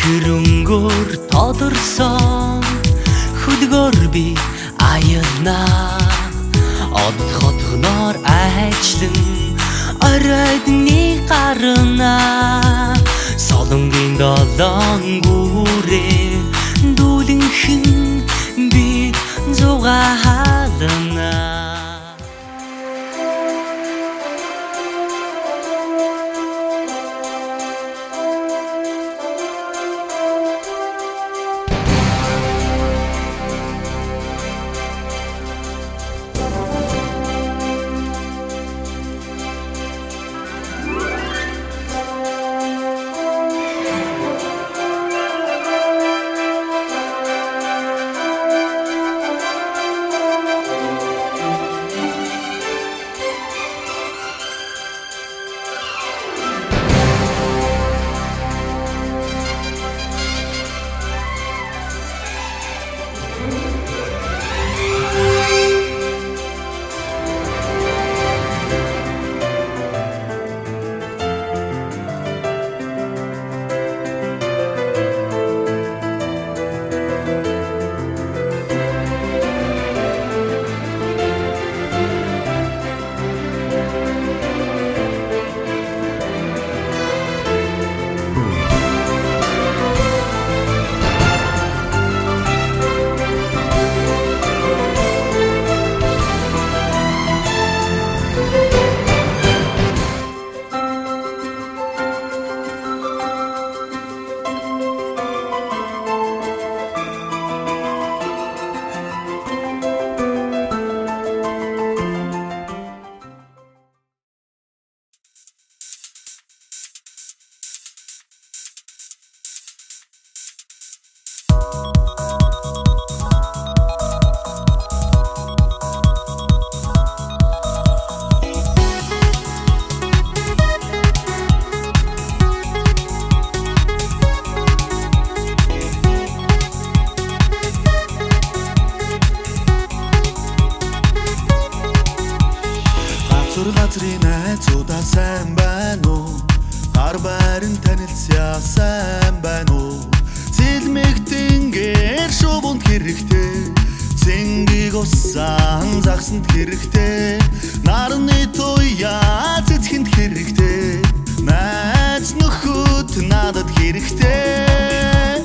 хөрөнгөөр тодорсон хөдгөр би аялнаа од хотгоноор ажлан оройдны гарнаа солонгийн долоон гүрээ дүүлэнхэн би зугаалнаа. Газрын найзуудаа сайн байна уу? Гар байран танилцъя сайн байна уу? Цэлмэгтэнгээр шувуунд хэрэгтэй, цэнгийг усан загсанд хэрэгтэй, нарны туяа цэцхэнд хэрэгтэй, найз нөхөд надад хэрэгтэй.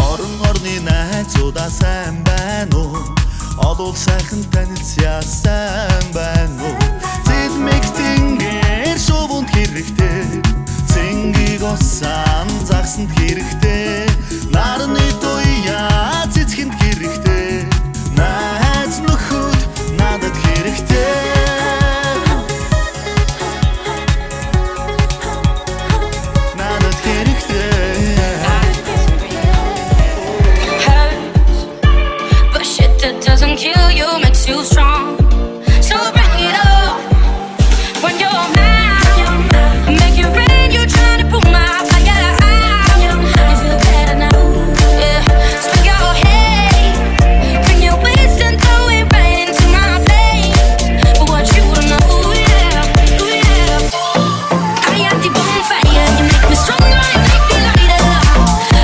Орон орны найзуудаа сайн байна уу? Олол сайхан танилцъя сайн байна уу? Цэлмэгтэнгээр шувуунд хэрэгтэй, цэнгийг усан загсанд хэрэгтэй, нарны туяа цэцхэнд хэрэгтэй, найз нөхөд надад хэрэгтэй. Надад хэрэгтэй. Hurts, but shit that doesn't kill you makes you strong. So bring it up when you're mad. Make it rain, you're trying to pull my fire out. You feel better now, yeah. Speak your hate, bring your waste and throw it right into my face. But what you don't know, yeah, yeah. I am the bonfire, you make me stronger, you make me lighter.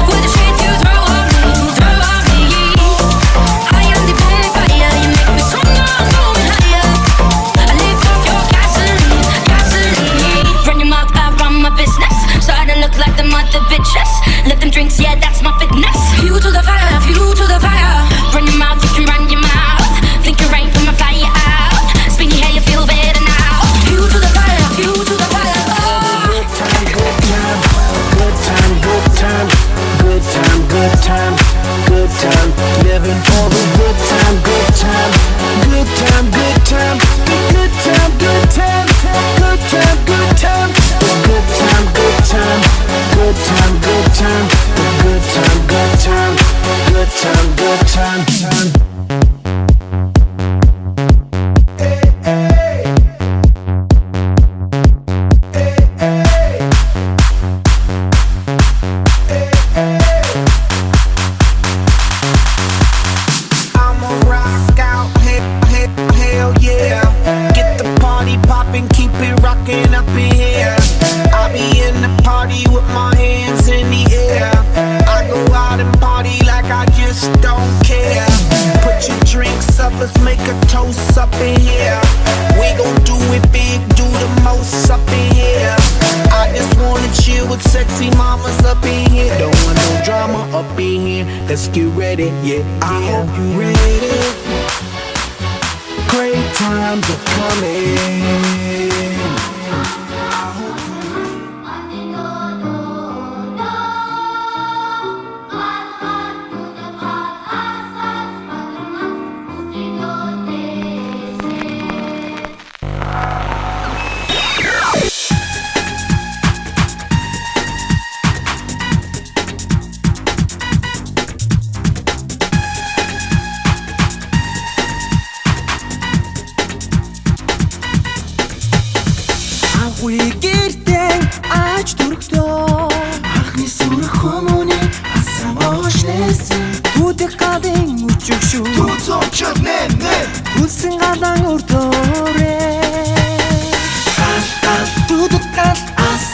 With the shit you throw on me, throw on me. I am the bonfire, you make me stronger, I'm going higher. I lift up your gasoline, gasoline. Run your mouth, I run my business. Starting to look like the mother bitches. Lift them drinks, yeah, that's my fitness. Fuel to the fire, fuel to the fire. Run your mouth, you can run your mouth. Think you're rain from a fire out. Spin your hair, you feel better now. Fuel to the fire, fuel to the fire. Good time, good time, good time, good time, good time, good time, good time, living for the good time, good time, good time, good time, good time, good time, good time, good time, good time, good time, good time, good time, good time, good time. mamas up in here. Don't want no drama up in here. Let's get ready, yeah. I hope you ready. Great times are coming. Гэртэн ач дүрхтөө анхны сүрх хүмүүний асан оошлээсэн түдэх гадын үчиг шүү Түцочод нэ түлсэн гадан өртөөрээ түдэх гад ас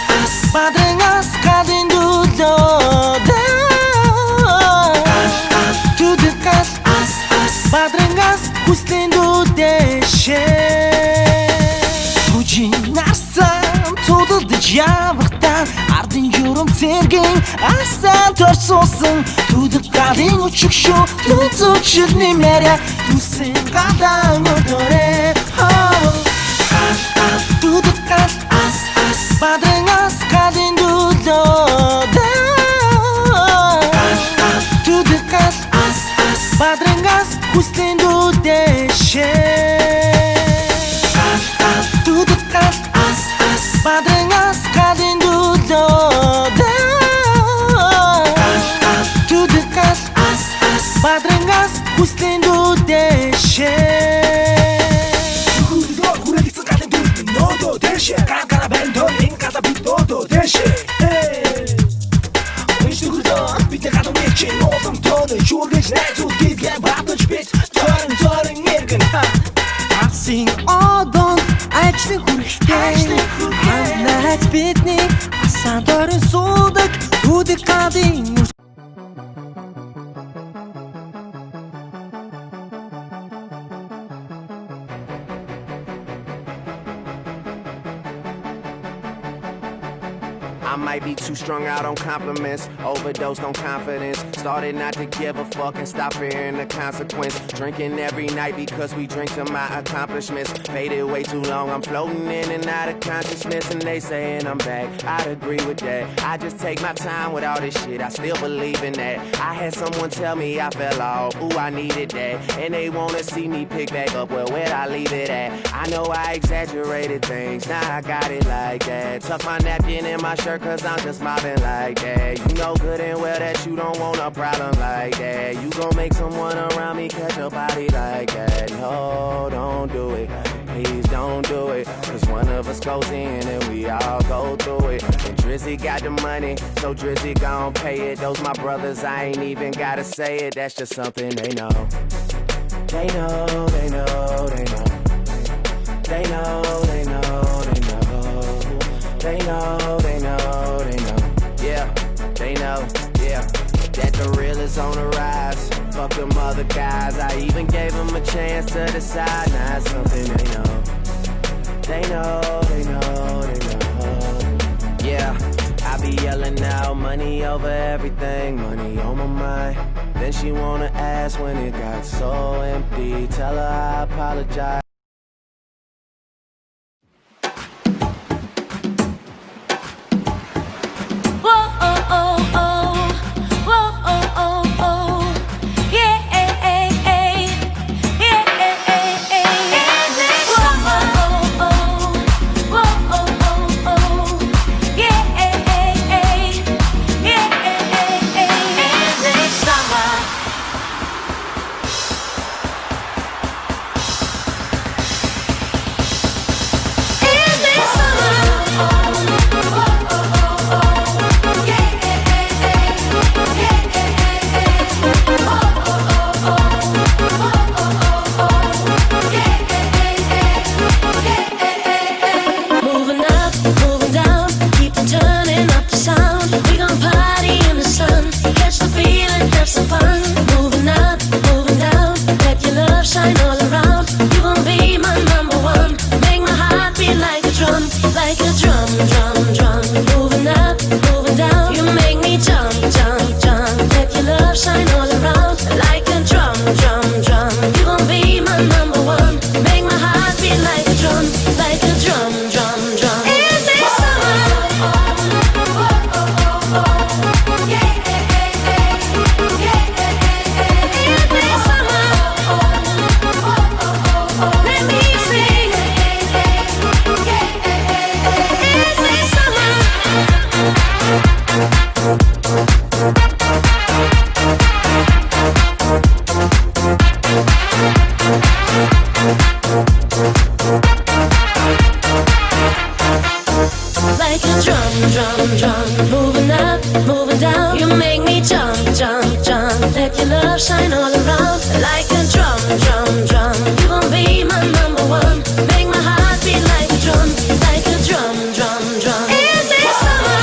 бадрын ас гадын дүүлөөдөө түдэх гад ас бадрын ас хүслэн дүүдэшээ Явахтан ардын журам цэргийн асан торсуусан түдэх гадын үчиг шүү түцочод нэмээрээ түлсэн гадан өртөөрээ түдэх гад ас бадрын ас гадын дүүлөөдөө түдэх гад ас бадрын ас хүслэн дүүдэшээ түдэх гад ас бадрын ас гадын дүүлөөдөө түдэх гад ас бадрын ас хүслэн дүүдэшээ Хүлдөө хүрээлэгцэн гадын дүүл нөөдөө дэшээ Гара бэнтөө ин гада битөөдөө дэшээ Миштэй хүрдөө бидний гадын мэлчин Олом төөдөө шүргэж найзууд гидгэн бадаж бит Төрн эргэн Асын одон ажлын хүрхтэй Ханаач бидний асан дөрөн суудаг түдэх гадын I might be too strung out on compliments, overdosed on confidence. Started not to give a fuck and stop fearing the consequence. Drinking every night because we drink to my accomplishments. Faded way too long, I'm floating in and out of consciousness. And they saying I'm back, I'd agree with that. I just take my time with all this shit, I still believe in that. I had someone tell me I fell off, ooh I needed that. And they wanna see me pick back up, well where'd I leave it at? I know I exaggerated things, now I got it like that. Tuck my napkin in my shirt cause I'm just mobbing like that. You know good and well that you don't want a problem like that. You gon' make someone around me catch a body like that. No, don't do it, please don't do it. Cause one of us goes in and we all go through it. And Drizzy got the money, so Drizzy gon' pay it. Those my brothers, I ain't even gotta say it. That's just something they know. They know, they know, they know. They know, they know, they know. They know, they know, they know. Yeah, they know, yeah. That the real is on the rise. Fuck them other guys. I even gave them a chance to decide. Now it's something they know. They know, they know, they know. Yeah, I be yelling out money over everything. Money on my mind. Then she wanna ask when it got so empty. Tell her I apologize. up, moving down. You make me jump, jump, jump. Let your love shine all around like a drum, drum, drum. You gon' be my number one. Make my heart beat like a drum, like a drum, drum, drum. In this summer.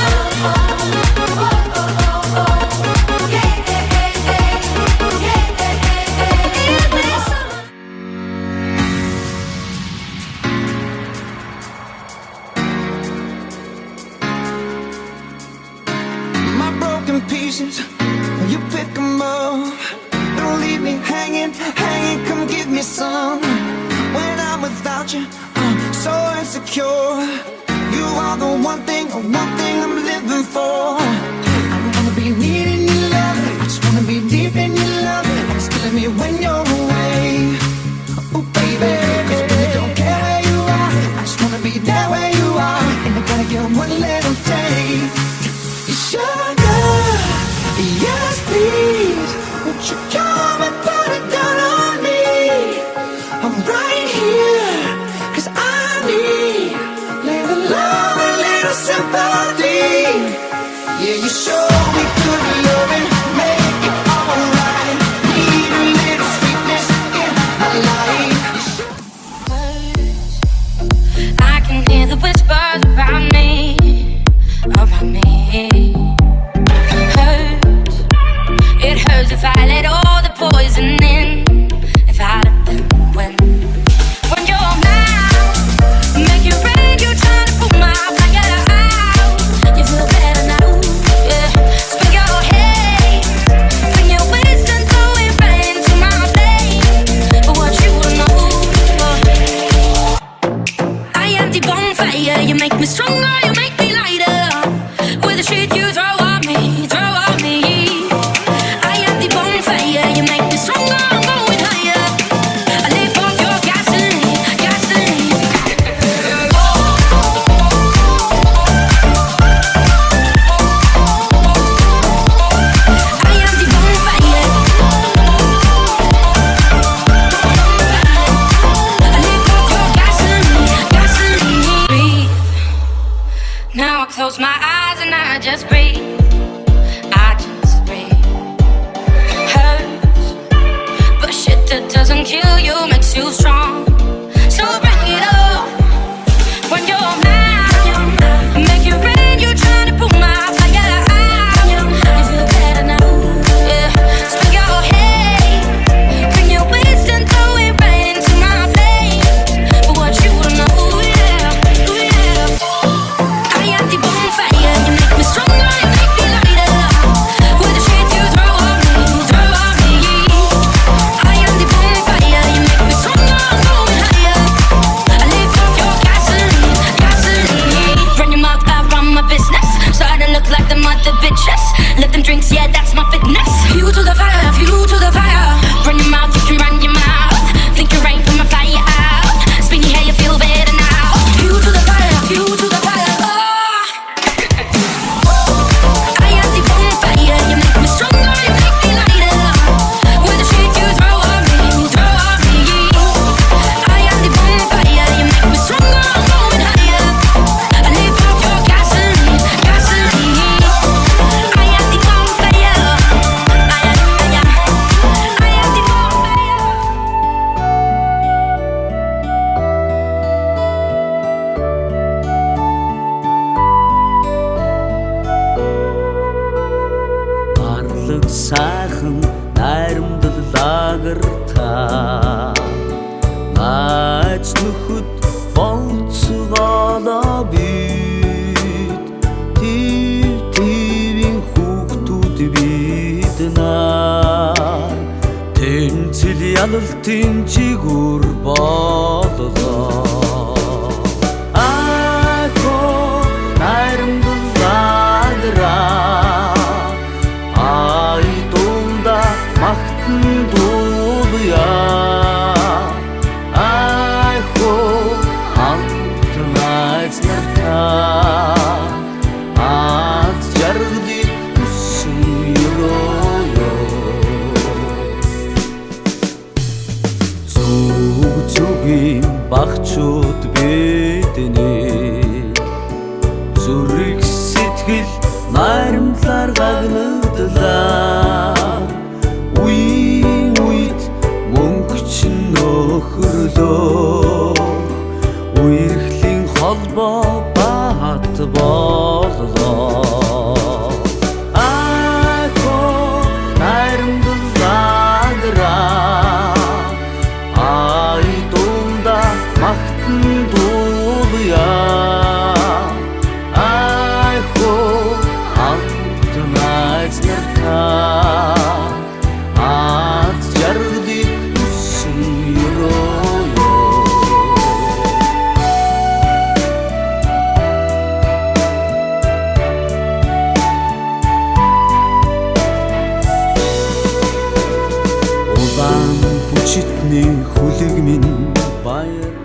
My broken pieces, you pick 'em up. Don't leave me hanging, hanging, come give me some. When I'm without you, I'm so insecure. You are the one thing I'm living for. I don't wanna be needing your love, I just wanna be deep in your love. And it's killing me when you're away. Oh baby, 'cause when you don't care where you are, I just wanna be there where you are. And I gotta get one little taste. Sugar, yes please, won't you come and put it down on me? I'm right here, 'cause I need little love, a little sympathy. Yeah, you show me good loving, make it alright. Need a little sweetness in my life. I can hear the whispers around me, around me. Hurts. It hurts if I let all the poison in, if I let them win. When you're mad, make it rain, you're trying to put my fire out. You feel better now, yeah. Spin your head, bring your wisdom, throw it right into my flame. But what you will know, I am the bonfire. You make me stronger, you make me lighter. With the shit you throw on me, throw on me. I am the bonfire. You make me stronger, I'm going higher. I live off your gasoline, gasoline. I am the bonfire. I live off your gasoline, gasoline. Breathe. Now I close my eyes and I just breathe. I just breathe. Hurts, but shit that doesn't kill you makes you strong. So bring it up. When you're mad, make it rain. You're trying to put my fire out. You feel better now, yeah. Spin your head, bring your wisdom, throw it right into my flame. But what you will know, yeah, yeah. I am the bonfire. You make me stronger, you make me lighter. With the shit you throw on me, throw on me. I am the bonfire. You make me stronger, I'm going higher. I live off your gasoline, gasoline. Run your mouth, I run my business. Starting to look like the mother bitches. Let them drinks, yeah, that's my fitness. Fuel to the fire, fuel to the fire. Run your mouth, you can run your mouth. Think you're right from a fire out. Spin your hair, you feel better now. Fuel to the fire, fuel to the fire. I am the bonfire. You make me stronger, you make me lighter. With the shit you throw on me, throw on me. I am the bonfire. You make me stronger, I'm going higher. I live off your gasoline, gasoline. I am the bonfire. I am the Барлық сайхын найрамдаллагырта Нач нөхөд болцгоолоо бид Тивийн хүүхдүүд бид нар Тэнцэл ялалтын жигүр боллоо Ахо найрамдаллагыра Зүг гагнадлаа үеийн үед мөнгө чинь нөхөрлөө үерхлийн холбоо бат боллоо Улаан бүчитний хүлэг минь баяр